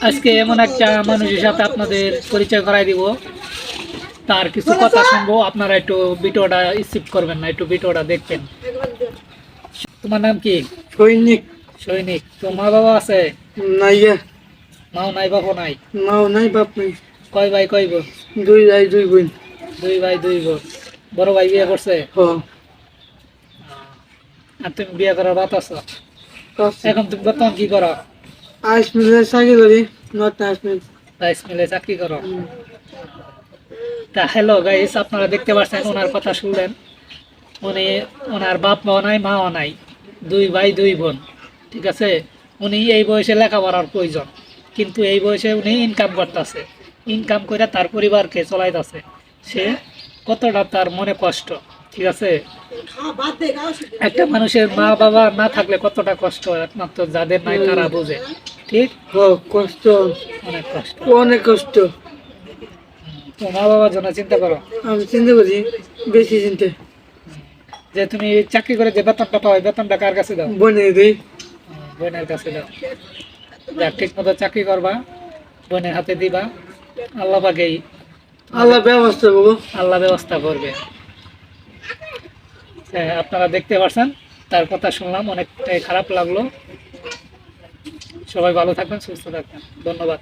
আজকে এমন একটা মানুষের সাথে আপনাদের পরিচয় করাই দিব, তার কিছু কথা শুনবো। আপনারা একটু ভিডিওটা স্কিপ করবেন না, একটু ভিডিওটা দেখবেন। তোমার নাম কি? সৈনিক। সৈনিক। তো মা বাবা আছে? নাই। মাও নাই, বাপও নাই? মাও নাই, বাপ নাই। কয় ভাই কয় বোন? দুই ভাই দুই বোন। দুই ভাই দুই বোন। বড় ভাই বিয়ে করছে? হ। আর তুমি বিয়ে করার বাত আছো? করছে। এখন তুমি বর্তমান কি করো? আইস মিলে চাকরি করি। Not ice mill. রাইস মিলে চাকরি করো? তা হ্যালো গাইস, আপনারা দেখতে পাচ্ছেন, ওনার কথা শুনলেন। উনি, ওনার বাপ মাও নাই, মাও নাই, দুই ভাই দুই বোন। ঠিক আছে, উনি এই বয়সে লেখাপড়ার প্রয়োজন, কিন্তু এই বয়সে উনি ইনকাম করতেছে। ইনকাম করে তার পরিবারকে চলাইতেছে। সে কতটা তার মনে কষ্ট। ঠিক আছে, একটা মানুষের মা বাবা না থাকলে কতটা কষ্ট একমাত্র যাদের নাই তারা বোঝে। ঠিক, হ, কষ্ট। অনেক কষ্ট। অনেক কষ্ট। তো মা বাবার জন্য চিন্তা করো। আমি চিন্তা করি, বেশি চিন্তা। যে তুমি চাকরি করে যে বেতনটা পাও, ওই বেতনটা কার কাছে দাও? বনে দিই। বোনের কাছে দাও। যা ঠিক মতো চাকরি করবা, বোনের হাতে দিবা, আল্লাহ পাকেই, আল্লাহ ব্যবস্থা করবো। আল্লাহ ব্যবস্থা করবে। হ্যাঁ, আপনারা দেখতে পাচ্ছেন, তার কথা শুনলাম, অনেকটাই খারাপ লাগলো। সবাই ভালো থাকবেন, সুস্থ থাকবেন, ধন্যবাদ।